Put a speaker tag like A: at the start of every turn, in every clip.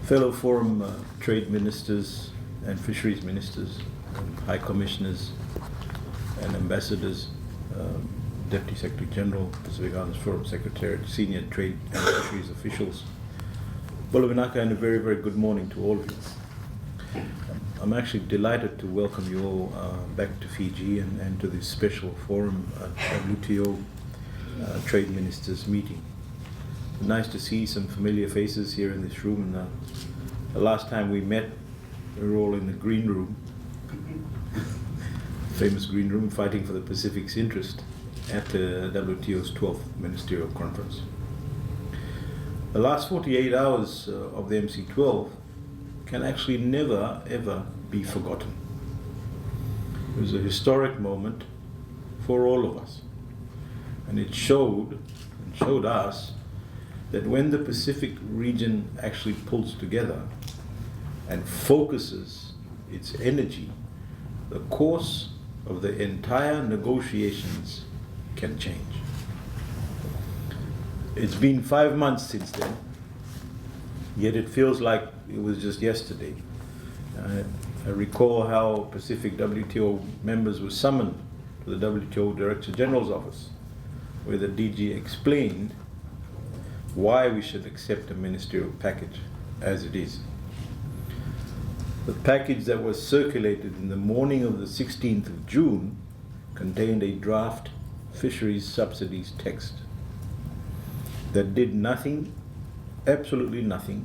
A: Fellow Forum Trade Ministers and Fisheries Ministers, and High Commissioners and Ambassadors, Deputy Secretary General, Pacific Islands Forum Secretariat, Senior Trade and Fisheries officials, Bulavinaka, and a very, very good morning to all of you. I'm actually delighted to welcome you all back to Fiji and to this special forum WTO Trade Ministers meeting. Nice to see some familiar faces here in this room. And the last time we met, we were all in the green room, famous green room, fighting for the Pacific's interest at the WTO's 12th Ministerial Conference. The last 48 hours of the MC12 can actually never, ever be forgotten. It was a historic moment for all of us. And it showed us that when the Pacific region actually pulls together and focuses its energy, the course of the entire negotiations can change. It's been 5 months since then, yet it feels like it was just yesterday. I recall how Pacific WTO members were summoned to the WTO Director General's office, where the DG explained why we should accept a ministerial package as it is. The package that was circulated in the morning of the 16th of June contained a draft fisheries subsidies text that did nothing, absolutely nothing,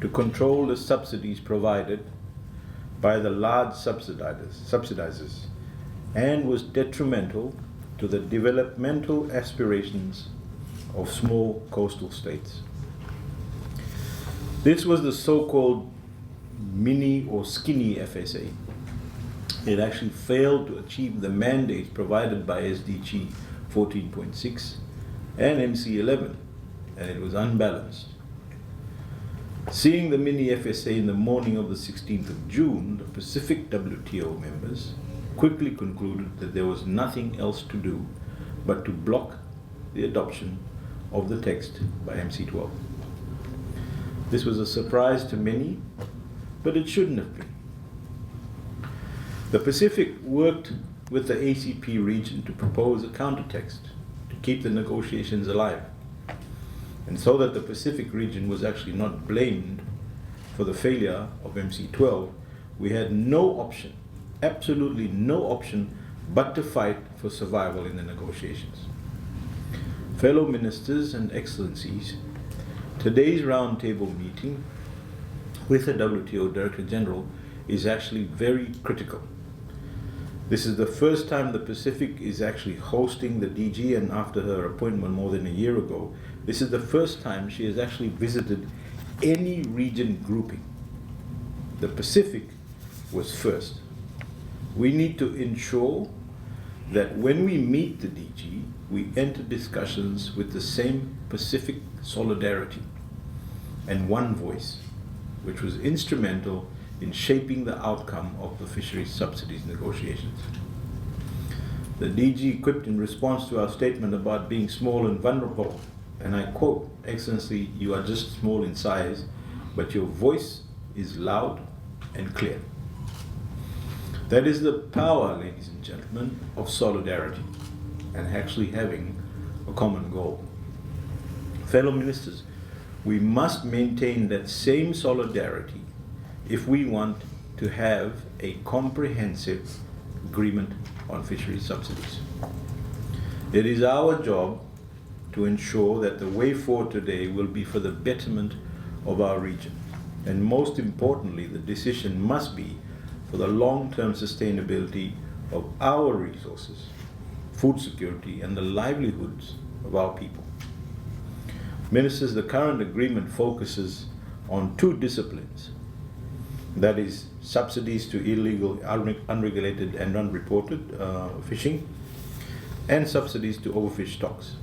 A: to control the subsidies provided by the large subsidizers and was detrimental to the developmental aspirations of small coastal states. This was the so-called mini or skinny FSA. It actually failed to achieve the mandates provided by SDG 14.6 and MC11, and it was unbalanced. Seeing the mini FSA in the morning of the 16th of June, the Pacific WTO members quickly concluded that there was nothing else to do but to block the adoption of the text by MC12. This was a surprise to many, but it shouldn't have been. The Pacific worked with the ACP region to propose a countertext to keep the negotiations alive, and so that the Pacific region was actually not blamed for the failure of MC12, we had no option, absolutely no option, but to fight for survival in the negotiations. Fellow Ministers and Excellencies, today's roundtable meeting with the WTO Director General is actually very critical. This is the first time the Pacific is actually hosting the DG, and after her appointment more than a year ago, this is the first time she has actually visited any region grouping. The Pacific was first. We need to ensure that when we meet the DG, we enter discussions with the same Pacific solidarity and one voice, which was instrumental in shaping the outcome of the fisheries subsidies negotiations. The DG quipped in response to our statement about being small and vulnerable, and I quote, "Excellency, you are just small in size, but your voice is loud and clear." That is the power, ladies and gentlemen, of solidarity and actually having a common goal. Fellow ministers, we must maintain that same solidarity if we want to have a comprehensive agreement on fisheries subsidies. It is our job to ensure that the way forward today will be for the betterment of our region. And most importantly, the decision must be for the long-term sustainability of our resources, food security, and the livelihoods of our people. Ministers, the current agreement focuses on two disciplines. That is subsidies to illegal, unregulated and unreported fishing, and subsidies to overfish stocks.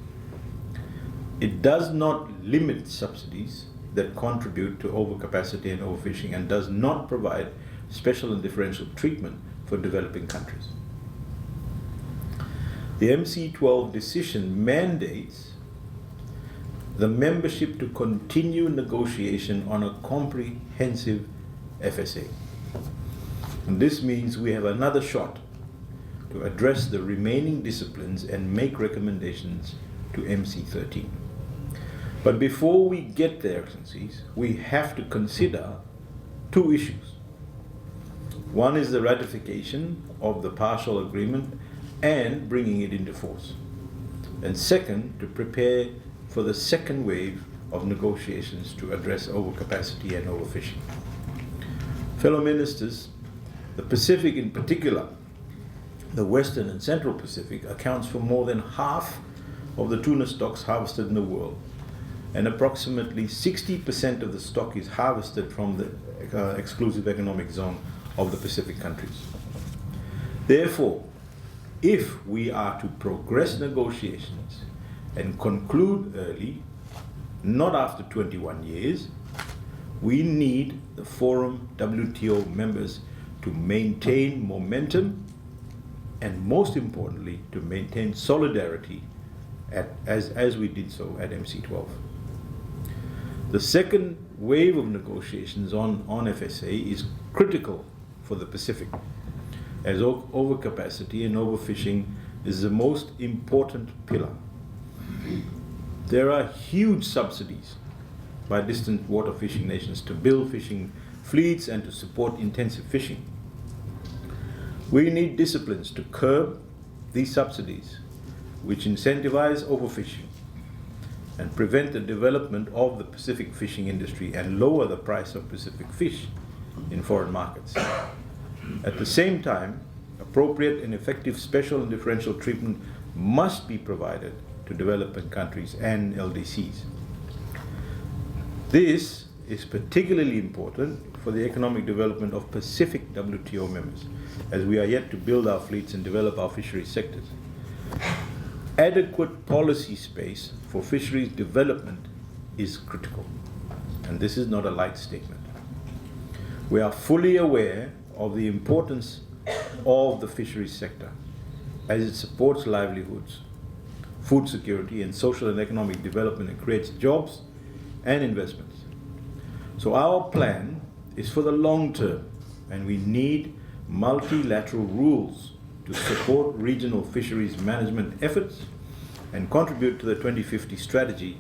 A: It does not limit subsidies that contribute to overcapacity and overfishing, and does not provide special and differential treatment for developing countries. The MC12 decision mandates the membership to continue negotiation on a comprehensive FSA. And this means we have another shot to address the remaining disciplines and make recommendations to MC13. But before we get there, Excellencies, we have to consider two issues. One is the ratification of the partial agreement and bringing it into force. And second, to prepare for the second wave of negotiations to address overcapacity and overfishing. Fellow Ministers, the Pacific in particular, the Western and Central Pacific, accounts for more than half of the tuna stocks harvested in the world, and approximately 60% of the stock is harvested from the exclusive economic zone of the Pacific countries. Therefore, if we are to progress negotiations and conclude early, not after 21 years, we need the Forum WTO members to maintain momentum and, most importantly, to maintain solidarity as we did so at MC12. The second wave of negotiations on FSA is critical for the Pacific, as overcapacity and overfishing is the most important pillar. There are huge subsidies by distant water fishing nations to build fishing fleets and to support intensive fishing. We need disciplines to curb these subsidies, which incentivize overfishing and prevent the development of the Pacific fishing industry and lower the price of Pacific fish in foreign markets. At the same time, appropriate and effective special and differential treatment must be provided to developing countries and LDCs. This is particularly important for the economic development of Pacific WTO members, as we are yet to build our fleets and develop our fisheries sectors. Adequate policy space for fisheries development is critical, and this is not a light statement. We are fully aware of the importance of the fisheries sector, as it supports livelihoods, food security, and social and economic development, and creates jobs and investments. So our plan is for the long term, and we need multilateral rules to support regional fisheries management efforts and contribute to the 2050 strategy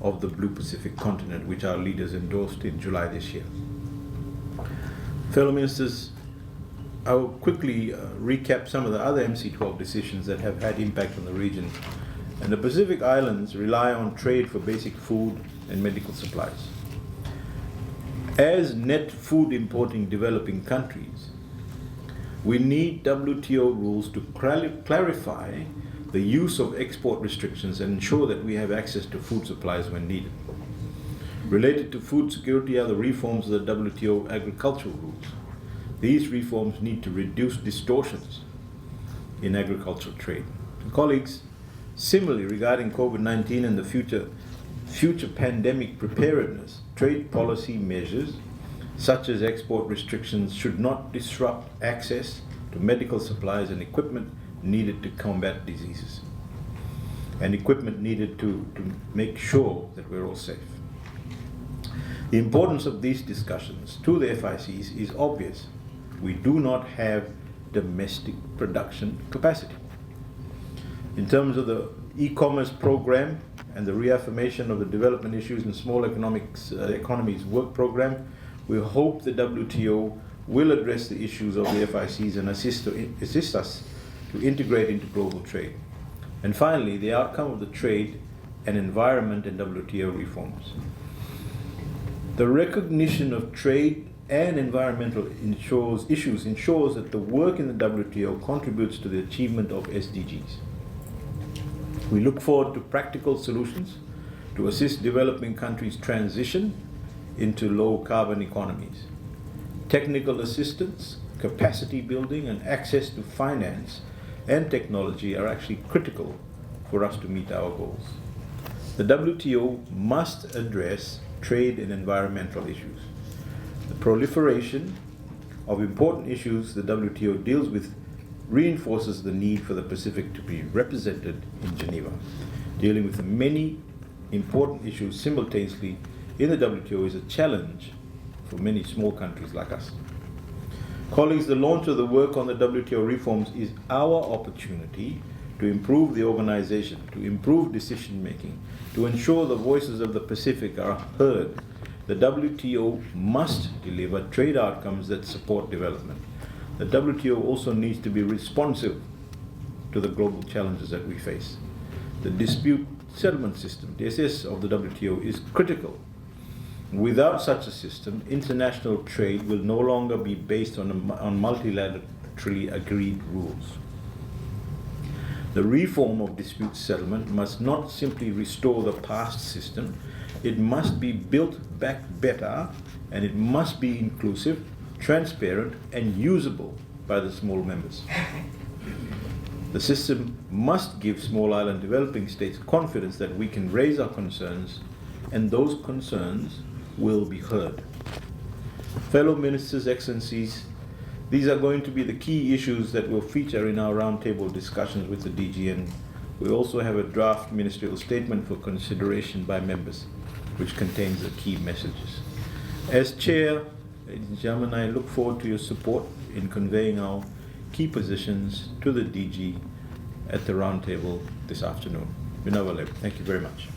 A: of the Blue Pacific continent, which our leaders endorsed in July this year. Fellow Ministers, I will quickly recap some of the other MC12 decisions that have had impact on the region. And the Pacific Islands rely on trade for basic food and medical supplies. As net food importing developing countries, we need WTO rules to clarify the use of export restrictions and ensure that we have access to food supplies when needed. Related to food security are the reforms of the WTO agricultural rules. These reforms need to reduce distortions in agricultural trade. Colleagues, similarly regarding COVID-19 and the future pandemic preparedness, trade policy measures such as export restrictions should not disrupt access to medical supplies and equipment needed to combat diseases, and equipment needed to make sure that we're all safe. The importance of these discussions to the FICs is obvious. We do not have domestic production capacity. In terms of the e-commerce program and the reaffirmation of the development issues and small economies work program, we hope the WTO will address the issues of the FICs and assist us to integrate into global trade. And finally, the outcome of the trade and environment and WTO reforms. The recognition of trade and environmental issues ensures that the work in the WTO contributes to the achievement of SDGs. We look forward to practical solutions to assist developing countries transition into low carbon economies. Technical assistance, capacity building, and access to finance and technology are actually critical for us to meet our goals. The WTO must address trade and environmental issues. The proliferation of important issues the WTO deals with reinforces the need for the Pacific to be represented in Geneva, dealing with the many important issues simultaneously in the WTO is a challenge for many small countries like us. Colleagues, the launch of the work on the WTO reforms is our opportunity to improve the organization, to improve decision making, to ensure the voices of the Pacific are heard. The WTO must deliver trade outcomes that support development. The WTO also needs to be responsive to the global challenges that we face. The dispute settlement system, DSS, of the WTO is critical. Without such a system, international trade will no longer be based on multilaterally agreed rules. The reform of dispute settlement must not simply restore the past system, it must be built back better, and it must be inclusive, transparent, and usable by the small members. The system must give small island developing states confidence that we can raise our concerns, and those concerns will be heard. Fellow Ministers, Excellencies, these are going to be the key issues that will feature in our roundtable discussions with the DGN. We also have a draft ministerial statement for consideration by members, which contains the key messages. As Chair, ladies and gentlemen, I look forward to your support in conveying our key positions to the DG at the roundtable this afternoon. Vinawale, thank you very much.